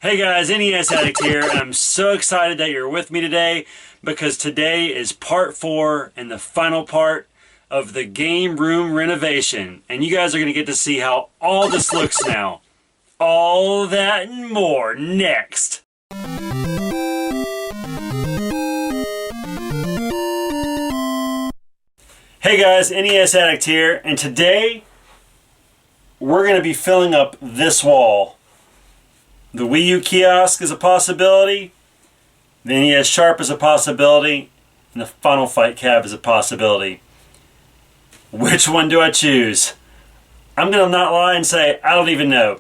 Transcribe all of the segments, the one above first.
Hey guys, NES Addict here. I'm so excited that you're with me today because today is part 4 and the final part of the game room renovation. And you guys are going to get to see how all this looks now. All that and more next. Hey guys, NES Addict here, and today we're going to be filling up this wall. The Wii U Kiosk is a possibility, the NES Sharp is a possibility, and the Final Fight cab is a possibility. Which one do I choose? I'm going to not lie and say I don't even know.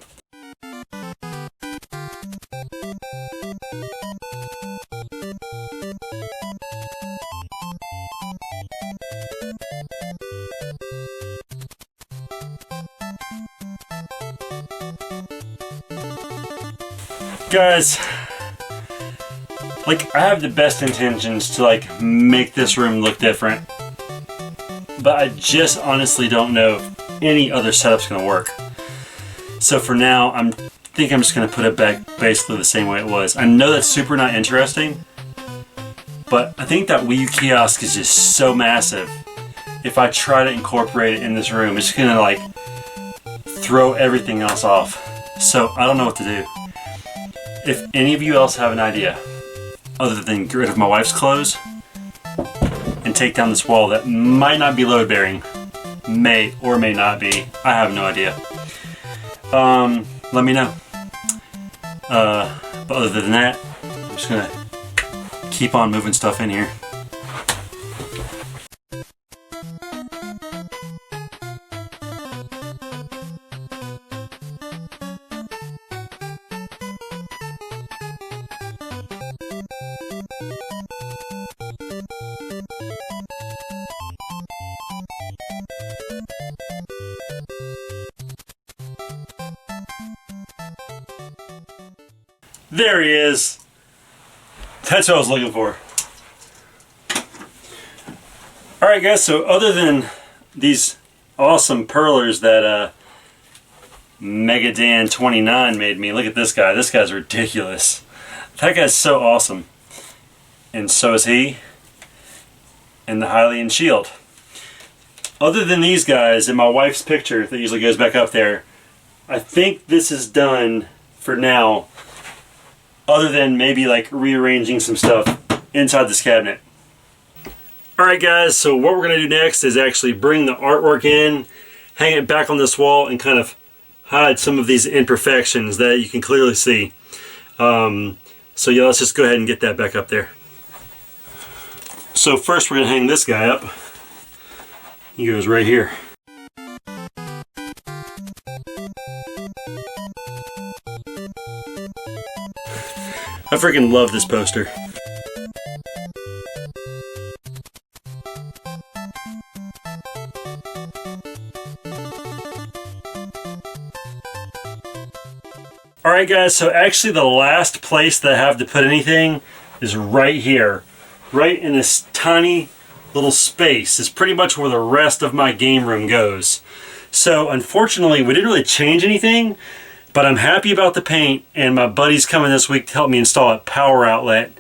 Guys, I have the best intentions to make this room look different, but I just honestly don't know if any other setup's gonna work. So for now, I think I'm just gonna put it back basically the same way it was. I know that's super not interesting, but I think that Wii U Kiosk is just so massive. If I try to incorporate it in this room, it's gonna throw everything else off. So I don't know what to do. If any of you else have an idea, other than get rid of my wife's clothes and take down this wall that might not be load bearing, may or may not be, I have no idea. Let me know. But other than that, I'm just gonna keep on moving stuff in here. There he is. That's what I was looking for. Alright guys, so other than these awesome perlers that Megadan29 made me, look at this guy. This guy's ridiculous. That guy's so awesome. And so is he. And the Hylian shield. Other than these guys and my wife's picture that usually goes back up there, I think this is done for now. Other than maybe rearranging some stuff inside this cabinet. Alright guys, so what we're going to do next is actually bring the artwork in, hang it back on this wall, and kind of hide some of these imperfections that you can clearly see. So yeah, let's just go ahead and get that back up there. So first we're going to hang this guy up. He goes right here. I freaking love this poster. Alright guys, so actually the last place that I have to put anything is right here. Right in this tiny little space is pretty much where the rest of my game room goes. So unfortunately we didn't really change anything, but I'm happy about the paint, and my buddy's coming this week to help me install a power outlet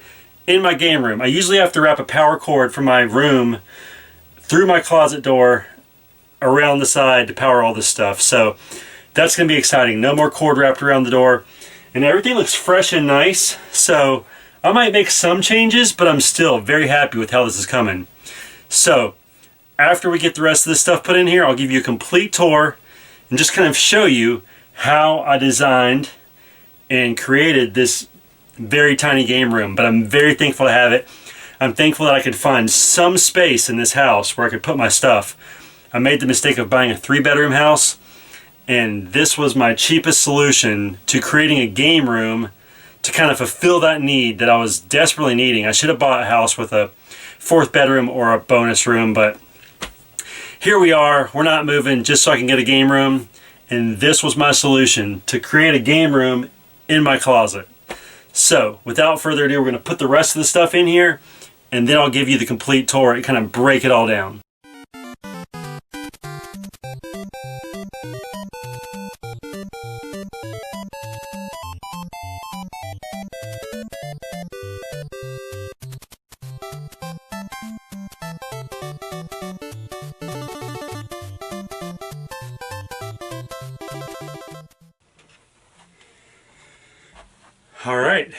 in my game room. I usually have to wrap a power cord from my room through my closet door around the side to power all this stuff. So that's going to be exciting. No more cord wrapped around the door. And everything looks fresh and nice. So I might make some changes, but I'm still very happy with how this is coming. So after we get the rest of this stuff put in here, I'll give you a complete tour and just kind of show you how I designed and created this very tiny game room. But I'm very thankful to have it. I'm thankful that I could find some space in this house where I could put my stuff. I made the mistake of buying a 3-bedroom house, and this was my cheapest solution to creating a game room to kind of fulfill that need that I was desperately needing. I should have bought a house with a 4th bedroom or a bonus room, but here we are. We're not moving just so I can get a game room. And this was my solution to create a game room in my closet. So without further ado, we're going to put the rest of the stuff in here, and then I'll give you the complete tour and kind of break it all down. All right,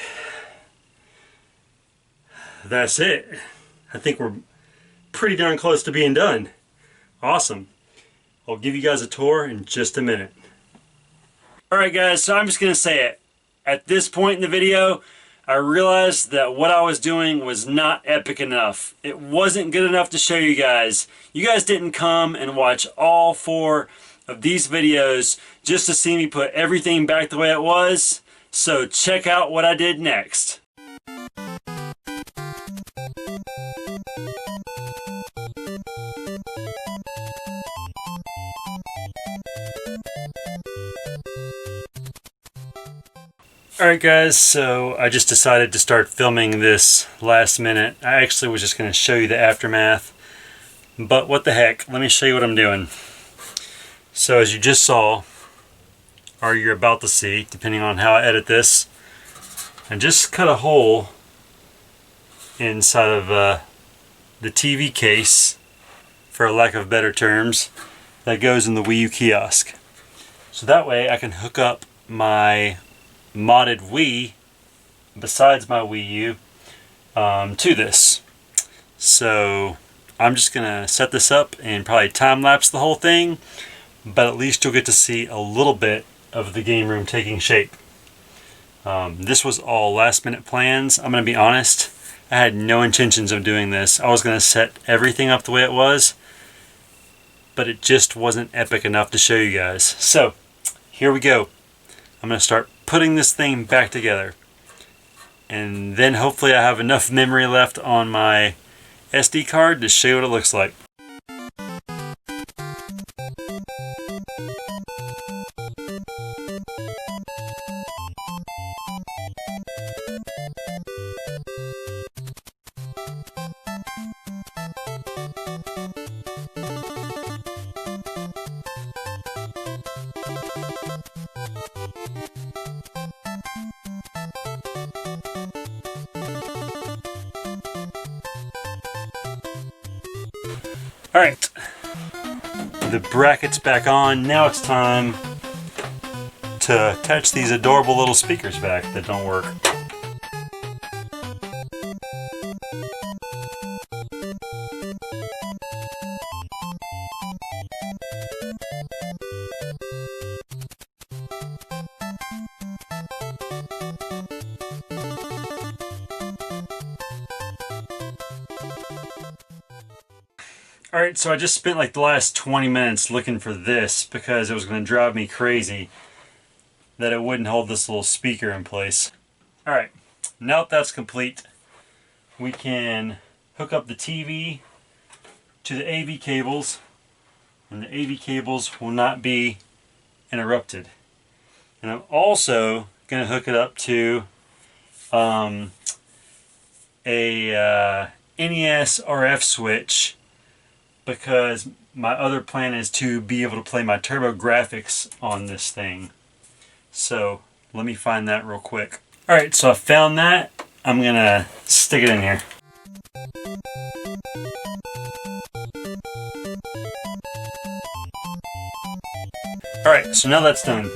that's it. I think we're pretty darn close to being done. Awesome. I'll give you guys a tour in just a minute. Alright guys, so I'm just going to say it. At this point in the video, I realized that what I was doing was not epic enough. It wasn't good enough to show you guys. You guys didn't come and watch all 4 of these videos just to see me put everything back the way it was. So check out what I did next. Alright guys, so I just decided to start filming this last minute. I actually was just going to show you the aftermath, but what the heck, let me show you what I'm doing. So as you just saw, or you're about to see, depending on how I edit this, I just cut a hole inside of the TV case, for lack of better terms, that goes in the Wii U Kiosk. So that way I can hook up my modded Wii, besides my Wii U, to this. So I'm just gonna set this up and probably time-lapse the whole thing, but at least you'll get to see a little bit of the game room taking shape. This was all last-minute plans. I'm gonna be honest, I had no intentions of doing this. I was gonna set everything up the way it was, but it just wasn't epic enough to show you guys. So here we go. I'm gonna start putting this thing back together, and then hopefully I have enough memory left on my SD card to show you what it looks like. Alright, the bracket's back on. Now it's time to attach these adorable little speakers back that don't work. Alright, so I just spent like the last 20 minutes looking for this because it was going to drive me crazy that it wouldn't hold this little speaker in place. Alright, now that that's complete, we can hook up the TV to the AV cables, and the AV cables will not be interrupted. And I'm also going to hook it up to a NES RF switch, because my other plan is to be able to play my TurboGrafx on this thing. So let me find that real quick. Alright, so I found that. I'm gonna stick it in here. Alright, so now that's done.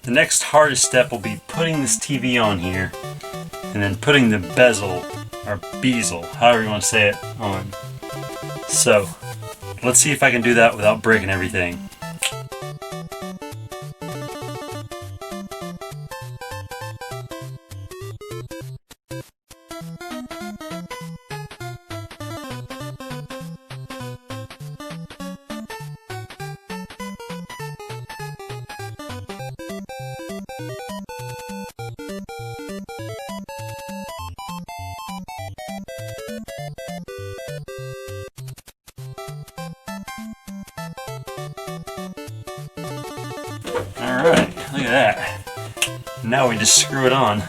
The next hardest step will be putting this TV on here, and then putting the bezel, or bezel, however you want to say it, on. So, let's see if I can do that without breaking everything. Alright, look at that. Now we just screw it on.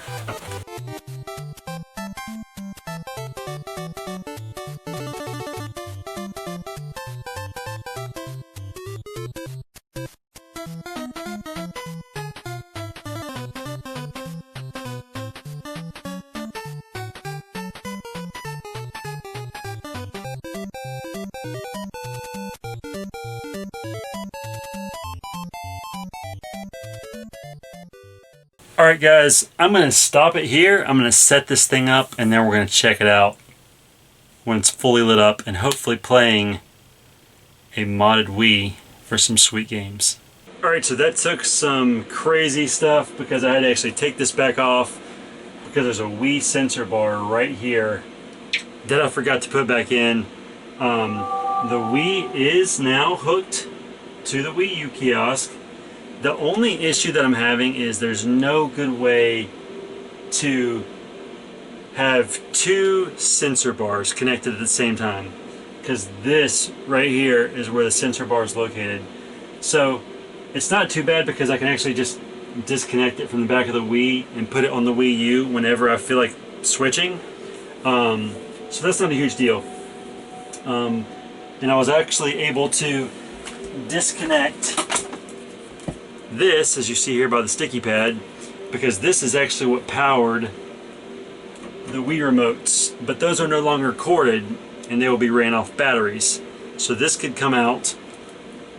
Alright guys, I'm going to stop it here. I'm going to set this thing up and then we're going to check it out when it's fully lit up and hopefully playing a modded Wii for some sweet games. Alright, so that took some crazy stuff because I had to actually take this back off because there's a Wii sensor bar right here that I forgot to put back in. The Wii is now hooked to the Wii U Kiosk. The only issue that I'm having is there's no good way to have two sensor bars connected at the same time, because this right here is where the sensor bar is located. So it's not too bad because I can actually just disconnect it from the back of the Wii and put it on the Wii U whenever I feel like switching. So that's not a huge deal. And I was actually able to disconnect this, as you see here by the sticky pad, because this is actually what powered the Wii remotes, but those are no longer corded and they will be ran off batteries. So this could come out,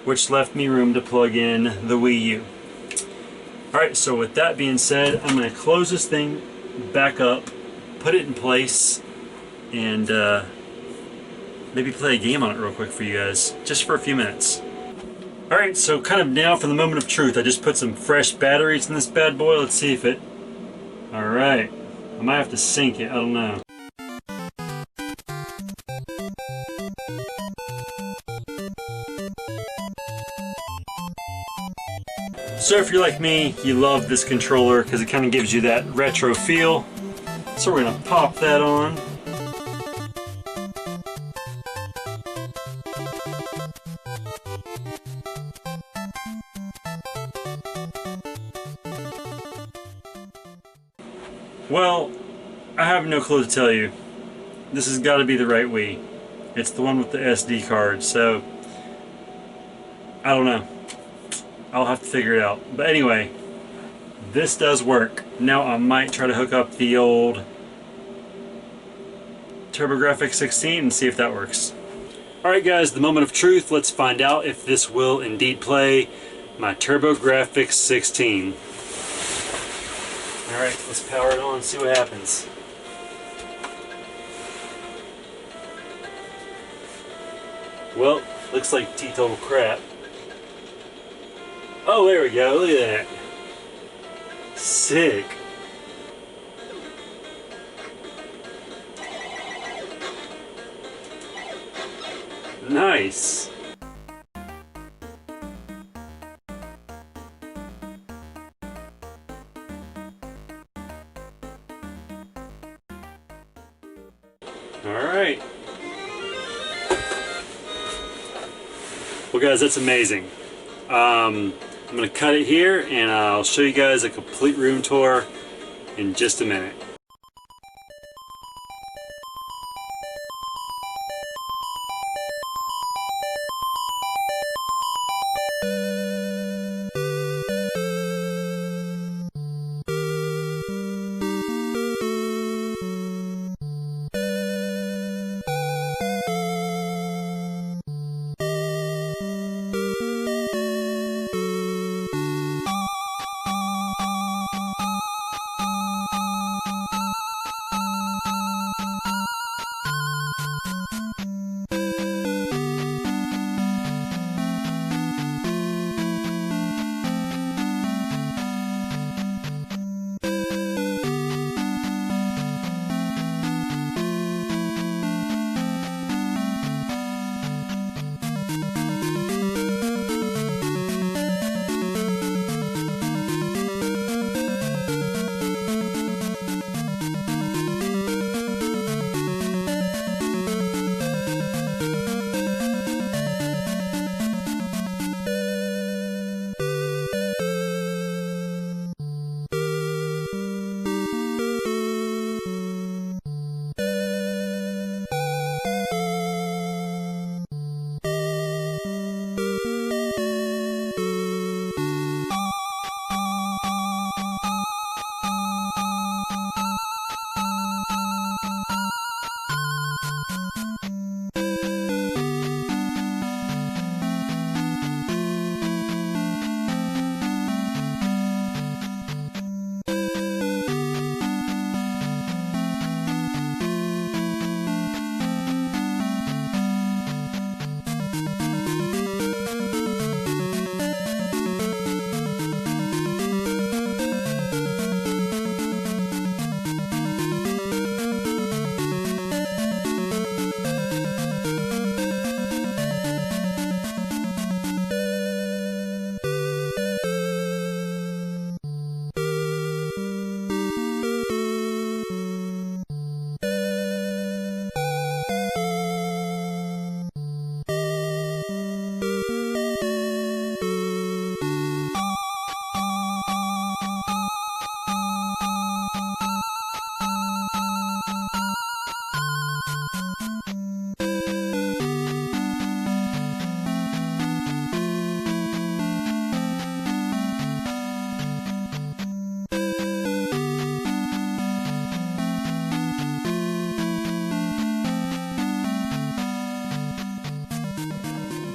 which left me room to plug in the Wii U. Alright, so with that being said, I'm going to close this thing back up, put it in place, and maybe play a game on it real quick for you guys, just for a few minutes. Alright, so kind of now for the moment of truth. I just put some fresh batteries in this bad boy. Let's see if it... Alright, I might have to sync it, I don't know. So if you're like me, you love this controller because it kind of gives you that retro feel. So we're going to pop that on. Well, I have no clue to tell you. This has got to be the right Wii. It's the one with the SD card, so I don't know. I'll have to figure it out. But anyway, this does work. Now I might try to hook up the old TurboGrafx 16 and see if that works. Alright guys, the moment of truth. Let's find out if this will indeed play my TurboGrafx 16. Alright, let's power it on and see what happens. Well, looks like teetotal crap. Oh, there we go, look at that. Sick. Nice. Alright. Well guys, that's amazing. I'm going to cut it here and I'll show you guys a complete room tour in just a minute.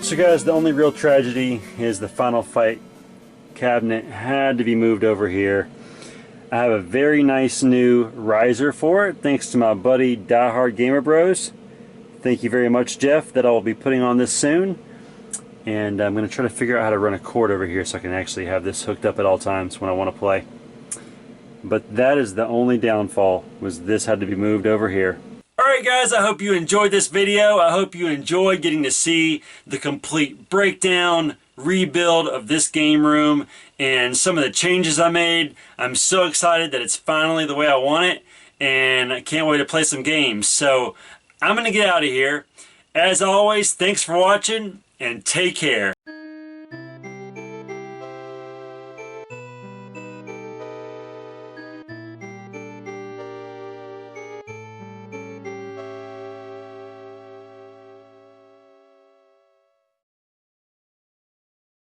So guys, the only real tragedy is the Final Fight cabinet had to be moved over here. I have a very nice new riser for it, thanks to my buddy Die Hard Gamer Bros. Thank you very much, Jeff, that I'll be putting on this soon. And I'm going to try to figure out how to run a cord over here so I can actually have this hooked up at all times when I want to play. But that is the only downfall, was this had to be moved over here. Alright guys, I hope you enjoyed this video. I hope you enjoyed getting to see the complete breakdown, rebuild of this game room and some of the changes I made. I'm so excited that it's finally the way I want it, and I can't wait to play some games. So I'm going to get out of here. As always, thanks for watching and take care.